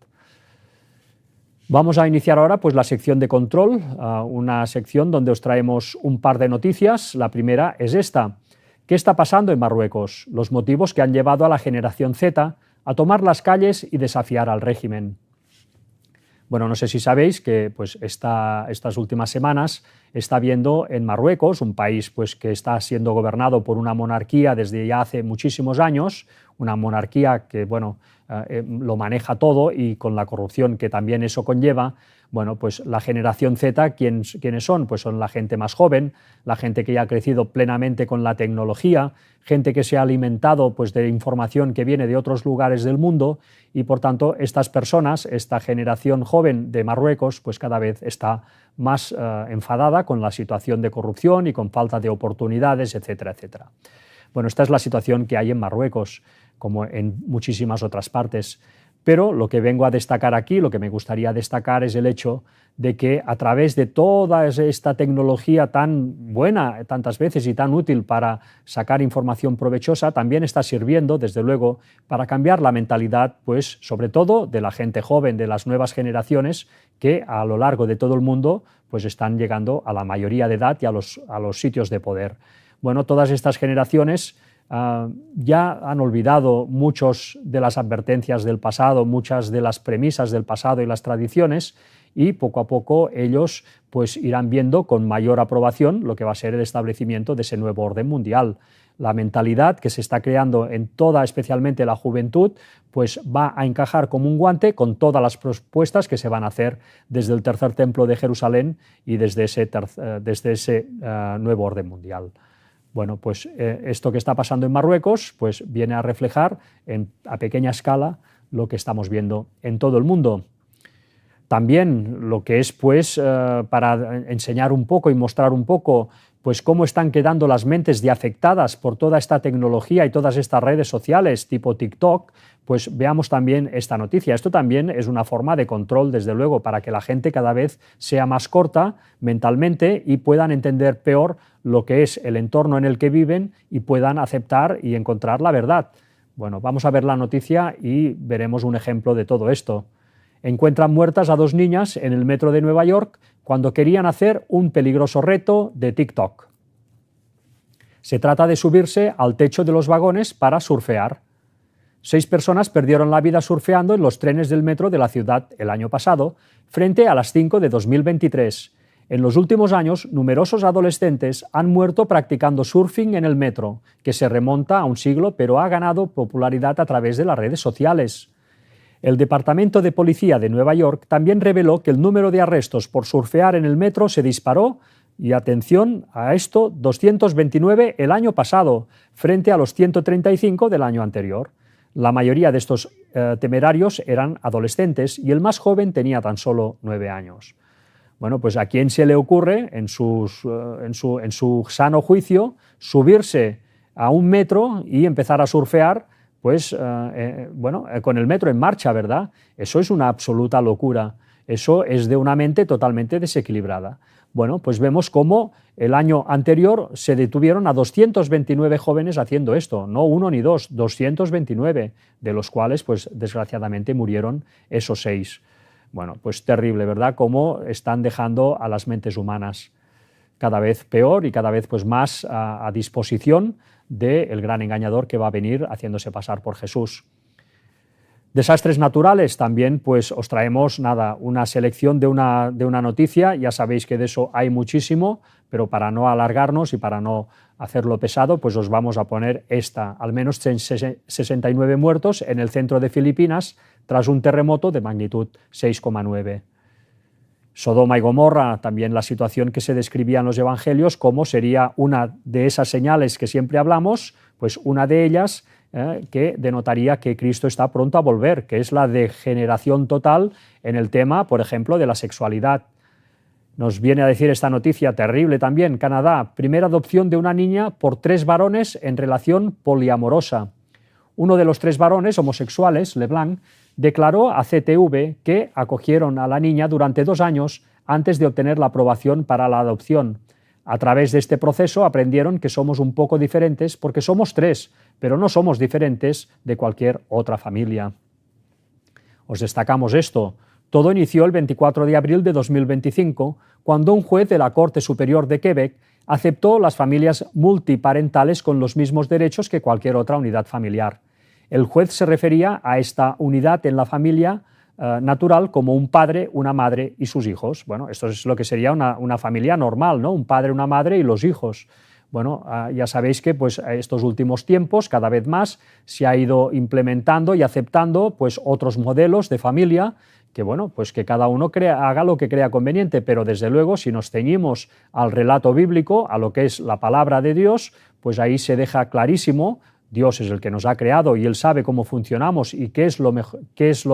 Vamos a iniciar ahora pues, la sección de control, una sección donde os traemos un par de noticias. La primera es esta. ¿Qué está pasando en Marruecos? Los motivos que han llevado a la generación Z a tomar las calles y desafiar al régimen. Bueno, no sé si sabéis que pues, estas últimas semanas está habiendo en Marruecos, un país pues, que está siendo gobernado por una monarquía desde ya hace muchísimos años, una monarquía que bueno, lo maneja todo y con la corrupción que también eso conlleva. Bueno, pues la generación Z, ¿quiénes son? Pues son la gente más joven, la gente que ya ha crecido plenamente con la tecnología, gente que se ha alimentado pues, de información que viene de otros lugares del mundo y, por tanto, estas personas, esta generación joven de Marruecos, pues cada vez está más enfadada con la situación de corrupción y con falta de oportunidades, etcétera, etcétera. Bueno, esta es la situación que hay en Marruecos, como en muchísimas otras partes. Pero lo que vengo a destacar aquí, lo que me gustaría destacar es el hecho de que a través de toda esta tecnología tan buena tantas veces y tan útil para sacar información provechosa, también está sirviendo, desde luego, para cambiar la mentalidad, pues sobre todo de la gente joven, de las nuevas generaciones que a lo largo de todo el mundo pues están llegando a la mayoría de edad y a los sitios de poder. Bueno, todas estas generaciones ya han olvidado muchas de las advertencias del pasado, muchas de las premisas del pasado y las tradiciones, y poco a poco ellos pues, irán viendo con mayor aprobación lo que va a ser el establecimiento de ese nuevo orden mundial. La mentalidad que se está creando en toda, especialmente la juventud, pues va a encajar como un guante con todas las propuestas que se van a hacer desde el tercer templo de Jerusalén y desde ese nuevo orden mundial. Bueno, pues esto que está pasando en Marruecos pues viene a reflejar a pequeña escala lo que estamos viendo en todo el mundo. También lo que es pues para enseñar un poco y mostrar un poco pues cómo están quedando las mentes de afectadas por toda esta tecnología y todas estas redes sociales tipo TikTok, pues veamos también esta noticia. Esto también es una forma de control, desde luego, para que la gente cada vez sea más corta mentalmente y puedan entender peor lo que es el entorno en el que viven y puedan aceptar y encontrar la verdad. Bueno, vamos a ver la noticia y veremos un ejemplo de todo esto. Encuentran muertas a 2 niñas en el metro de Nueva York cuando querían hacer un peligroso reto de TikTok. Se trata de subirse al techo de los vagones para surfear. 6 personas perdieron la vida surfeando en los trenes del metro de la ciudad el año pasado, frente a las 5 de 2023. En los últimos años, numerosos adolescentes han muerto practicando surfing en el metro, que se remonta a un siglo, pero ha ganado popularidad a través de las redes sociales. El Departamento de Policía de Nueva York también reveló que el número de arrestos por surfear en el metro se disparó, y atención a esto, 229 el año pasado, frente a los 135 del año anterior. La mayoría de estos temerarios eran adolescentes y el más joven tenía tan solo 9 años. Bueno, pues ¿a quién se le ocurre, en su sano juicio, subirse a un metro y empezar a surfear? Pues, con el metro en marcha, ¿verdad? Eso es una absoluta locura. Eso es de una mente totalmente desequilibrada. Bueno, pues vemos cómo el año anterior se detuvieron a 229 jóvenes haciendo esto, no 1 ni 2, 229, de los cuales, pues, desgraciadamente murieron esos 6. Bueno, pues terrible, ¿verdad? Cómo están dejando a las mentes humanas cada vez peor y cada vez pues más a disposición del gran engañador que va a venir haciéndose pasar por Jesús. Desastres naturales también, pues os traemos una selección de una noticia. Ya sabéis que de eso hay muchísimo, pero para no alargarnos y para no hacerlo pesado, pues os vamos a poner esta. Al menos 69 muertos en el centro de Filipinas tras un terremoto de magnitud 6,9. Sodoma y Gomorra, también la situación que se describía en los evangelios, como sería una de esas señales que siempre hablamos, pues una de ellas que denotaría que Cristo está pronto a volver, que es la degeneración total en el tema, por ejemplo, de la sexualidad. Nos viene a decir esta noticia terrible también: Canadá, primera adopción de una niña por 3 varones en relación poliamorosa. Uno de los 3 varones homosexuales, LeBlanc, declaró a CTV que acogieron a la niña durante 2 años antes de obtener la aprobación para la adopción. A través de este proceso aprendieron que somos un poco diferentes porque somos 3, pero no somos diferentes de cualquier otra familia. Os destacamos esto. Todo inició el 24 de abril de 2025, cuando un juez de la Corte Superior de Quebec aceptó las familias multiparentales con los mismos derechos que cualquier otra unidad familiar. El juez se refería a esta unidad en la familia natural como un padre, una madre y sus hijos. Bueno, esto es lo que sería una familia normal, ¿no? Un padre, una madre y los hijos. Bueno, ya sabéis que pues, estos últimos tiempos cada vez más se ha ido implementando y aceptando pues, otros modelos de familia que, bueno, pues que cada uno haga lo que crea conveniente, pero desde luego si nos ceñimos al relato bíblico, a lo que es la palabra de Dios, pues ahí se deja clarísimo. Dios es el que nos ha creado y Él sabe cómo funcionamos y qué es lo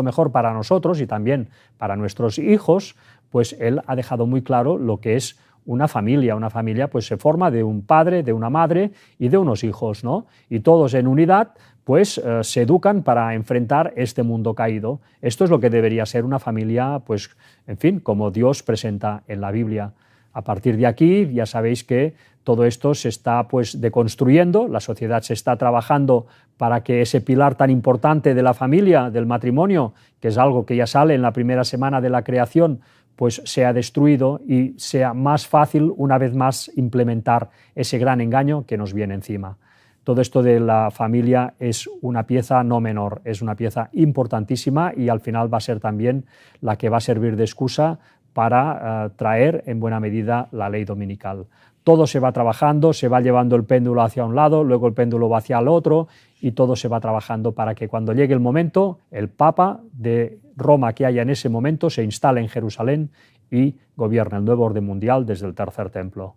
mejor para nosotros y también para nuestros hijos, pues Él ha dejado muy claro lo que es una familia. Una familia pues se forma de un padre, de una madre y de unos hijos, ¿no? Y todos en unidad pues se educan para enfrentar este mundo caído. Esto es lo que debería ser una familia, pues, en fin, como Dios presenta en la Biblia. A partir de aquí ya sabéis que todo esto se está pues deconstruyendo, la sociedad se está trabajando para que ese pilar tan importante de la familia, del matrimonio, que es algo que ya sale en la primera semana de la creación, pues sea destruido y sea más fácil una vez más implementar ese gran engaño que nos viene encima. Todo esto de la familia es una pieza no menor, es una pieza importantísima y al final va a ser también la que va a servir de excusa para traer en buena medida la ley dominical. Todo se va trabajando, se va llevando el péndulo hacia un lado, luego el péndulo va hacia el otro y todo se va trabajando para que cuando llegue el momento, el Papa de Roma que haya en ese momento se instale en Jerusalén y gobierne el nuevo orden mundial desde el tercer templo.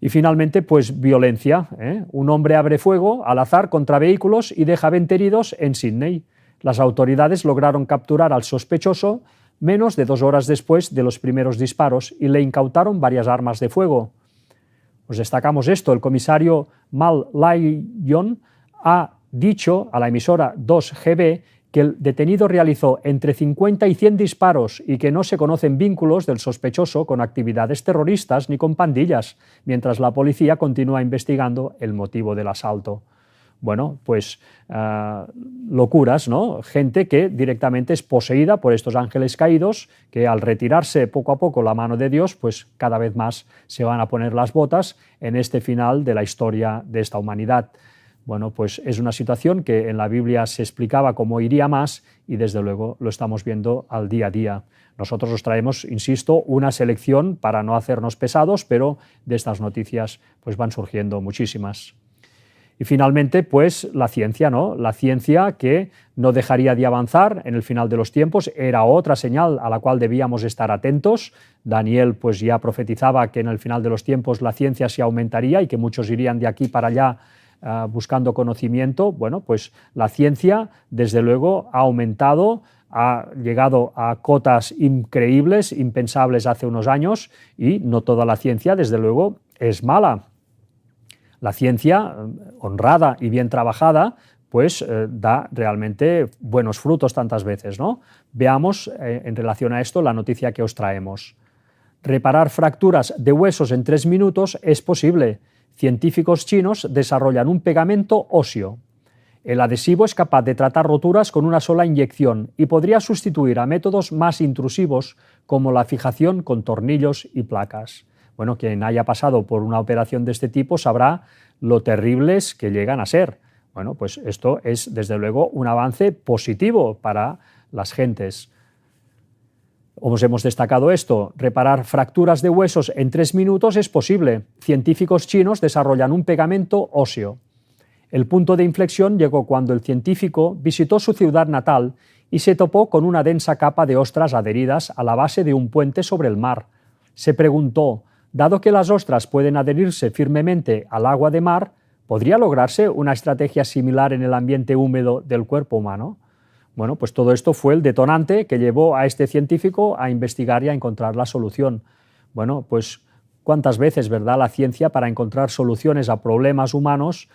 Y finalmente, pues violencia. Un hombre abre fuego al azar contra vehículos y deja 20 heridos en Sydney. Las autoridades lograron capturar al sospechoso menos de 2 horas después de los primeros disparos y le incautaron varias armas de fuego. Os destacamos esto. El comisario Mal Lyon ha dicho a la emisora 2GB que el detenido realizó entre 50 y 100 disparos y que no se conocen vínculos del sospechoso con actividades terroristas ni con pandillas, mientras la policía continúa investigando el motivo del asalto. Bueno, pues locuras, ¿no? Gente que directamente es poseída por estos ángeles caídos, que al retirarse poco a poco la mano de Dios, pues cada vez más se van a poner las botas en este final de la historia de esta humanidad. Bueno, pues es una situación que en la Biblia se explicaba cómo iría más y desde luego lo estamos viendo al día a día. Nosotros os traemos, insisto, una selección para no hacernos pesados, pero de estas noticias pues van surgiendo muchísimas. Y finalmente, pues la ciencia, ¿no? La ciencia que no dejaría de avanzar en el final de los tiempos, era otra señal a la cual debíamos estar atentos. Daniel pues ya profetizaba que en el final de los tiempos la ciencia se aumentaría y que muchos irían de aquí para allá buscando conocimiento. Bueno, pues la ciencia desde luego ha aumentado, ha llegado a cotas increíbles, impensables hace unos años, y no toda la ciencia desde luego es mala. La ciencia, honrada y bien trabajada, pues da realmente buenos frutos tantas veces, ¿no? Veamos en relación a esto la noticia que os traemos. Reparar fracturas de huesos en 3 minutos es posible. Científicos chinos desarrollan un pegamento óseo. El adhesivo es capaz de tratar roturas con una sola inyección y podría sustituir a métodos más intrusivos como la fijación con tornillos y placas. Bueno, quien haya pasado por una operación de este tipo sabrá lo terribles que llegan a ser. Bueno, pues esto es desde luego un avance positivo para las gentes. Os hemos destacado esto, reparar fracturas de huesos en 3 minutos es posible. Científicos chinos desarrollan un pegamento óseo. El punto de inflexión llegó cuando el científico visitó su ciudad natal y se topó con una densa capa de ostras adheridas a la base de un puente sobre el mar. Se preguntó, dado que las ostras pueden adherirse firmemente al agua de mar, ¿podría lograrse una estrategia similar en el ambiente húmedo del cuerpo humano? Bueno, pues todo esto fue el detonante que llevó a este científico a investigar y a encontrar la solución. Bueno, pues cuántas veces, ¿verdad?, la ciencia para encontrar soluciones a problemas humanos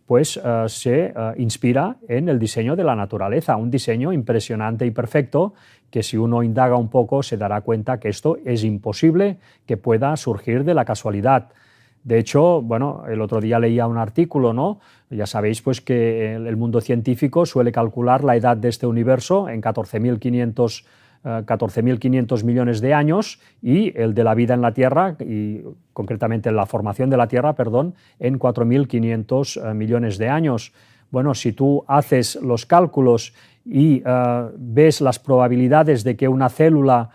pues se inspira en el diseño de la naturaleza, un diseño impresionante y perfecto que si uno indaga un poco se dará cuenta que esto es imposible que pueda surgir de la casualidad. De hecho, bueno, el otro día leía un artículo, ¿no? Ya sabéis pues que el mundo científico suele calcular la edad de este universo en 14.500 millones de años y el de la vida en la Tierra, y concretamente la formación de la Tierra, perdón, en 4.500 millones de años. Bueno, si tú haces los cálculos y ves las probabilidades de que una célula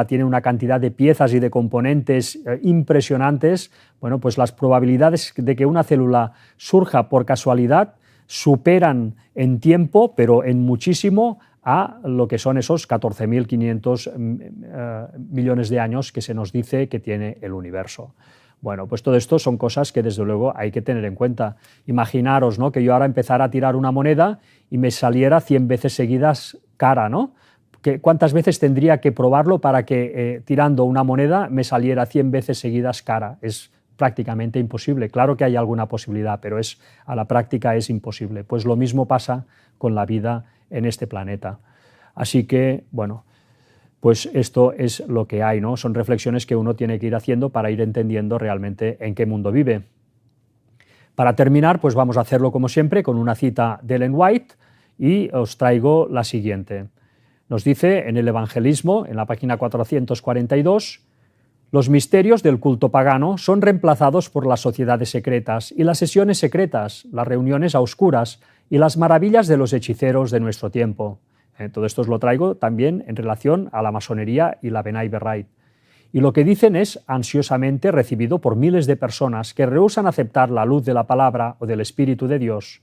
tiene una cantidad de piezas y de componentes impresionantes, bueno, pues las probabilidades de que una célula surja por casualidad superan en tiempo, pero en muchísimo, a lo que son esos 14.500 millones de años que se nos dice que tiene el universo. Bueno, pues todo esto son cosas que desde luego hay que tener en cuenta. Imaginaros, ¿no?, que yo ahora empezara a tirar una moneda y me saliera 100 veces seguidas cara, ¿no? ¿Cuántas veces tendría que probarlo para que tirando una moneda me saliera 100 veces seguidas cara? Es prácticamente imposible. Claro que hay alguna posibilidad, pero a la práctica es imposible. Pues lo mismo pasa con la vida en este planeta. Así que, bueno, pues esto es lo que hay, ¿no? Son reflexiones que uno tiene que ir haciendo para ir entendiendo realmente en qué mundo vive. Para terminar, pues vamos a hacerlo como siempre con una cita de Ellen White y os traigo la siguiente. Nos dice en el Evangelismo, en la página 442, los misterios del culto pagano son reemplazados por las sociedades secretas y las sesiones secretas, las reuniones a oscuras y las maravillas de los hechiceros de nuestro tiempo. Todo esto os lo traigo también en relación a la masonería y la Benai Berrait. Y lo que dicen es ansiosamente recibido por miles de personas que rehúsan aceptar la luz de la palabra o del Espíritu de Dios.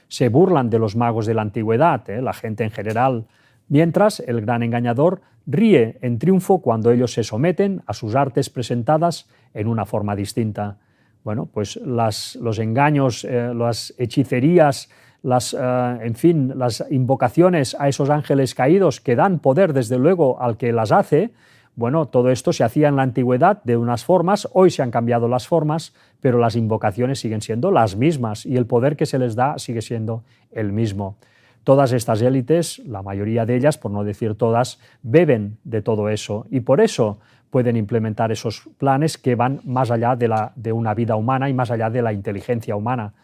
Se burlan de los magos de la antigüedad, la gente en general, mientras el gran engañador ríe en triunfo cuando ellos se someten a sus artes presentadas en una forma distinta. Bueno, pues los engaños, las hechicerías, las invocaciones a esos ángeles caídos que dan poder desde luego al que las hace, bueno, todo esto se hacía en la antigüedad de unas formas, hoy se han cambiado las formas, pero las invocaciones siguen siendo las mismas y el poder que se les da sigue siendo el mismo. Todas estas élites, la mayoría de ellas, por no decir todas, beben de todo eso y por eso pueden implementar esos planes que van más allá de una vida humana y más allá de la inteligencia humana.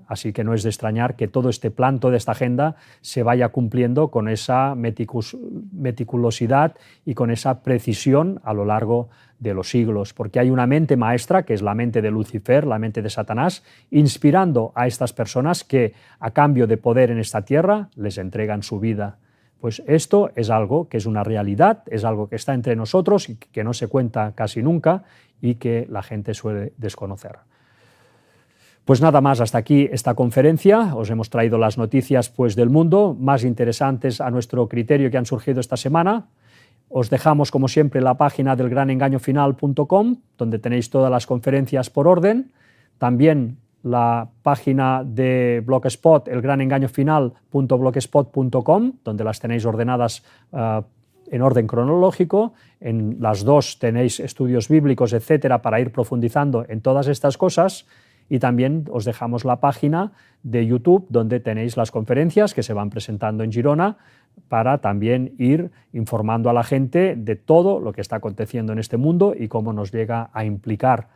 Así que no es de extrañar que todo este plan, toda esta agenda se vaya cumpliendo con esa meticulosidad y con esa precisión a lo largo de los siglos, porque hay una mente maestra, que es la mente de Lucifer, la mente de Satanás, inspirando a estas personas que, a cambio de poder en esta tierra, les entregan su vida. Pues esto es algo que es una realidad, es algo que está entre nosotros y que no se cuenta casi nunca y que la gente suele desconocer. Pues nada más, hasta aquí esta conferencia. Os hemos traído las noticias pues, del mundo más interesantes a nuestro criterio que han surgido esta semana. Os dejamos, como siempre, la página del granengañofinal.com, donde tenéis todas las conferencias por orden. También la página de Blogspot, elgranengañofinal.blogspot.com, donde las tenéis ordenadas en orden cronológico. En las dos tenéis estudios bíblicos, etcétera, para ir profundizando en todas estas cosas. Y también os dejamos la página de YouTube donde tenéis las conferencias que se van presentando en Girona para también ir informando a la gente de todo lo que está aconteciendo en este mundo y cómo nos llega a implicar.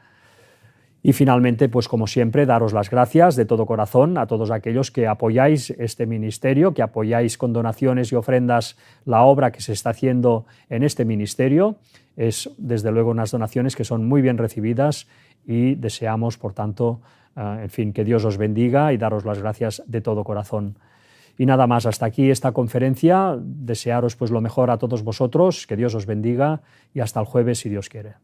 Y finalmente, pues como siempre, daros las gracias de todo corazón a todos aquellos que apoyáis este ministerio, que apoyáis con donaciones y ofrendas la obra que se está haciendo en este ministerio. Es desde luego unas donaciones que son muy bien recibidas y deseamos, por tanto, en fin, que Dios os bendiga y daros las gracias de todo corazón. Y nada más, hasta aquí esta conferencia. Desearos pues lo mejor a todos vosotros, que Dios os bendiga y hasta el jueves si Dios quiere.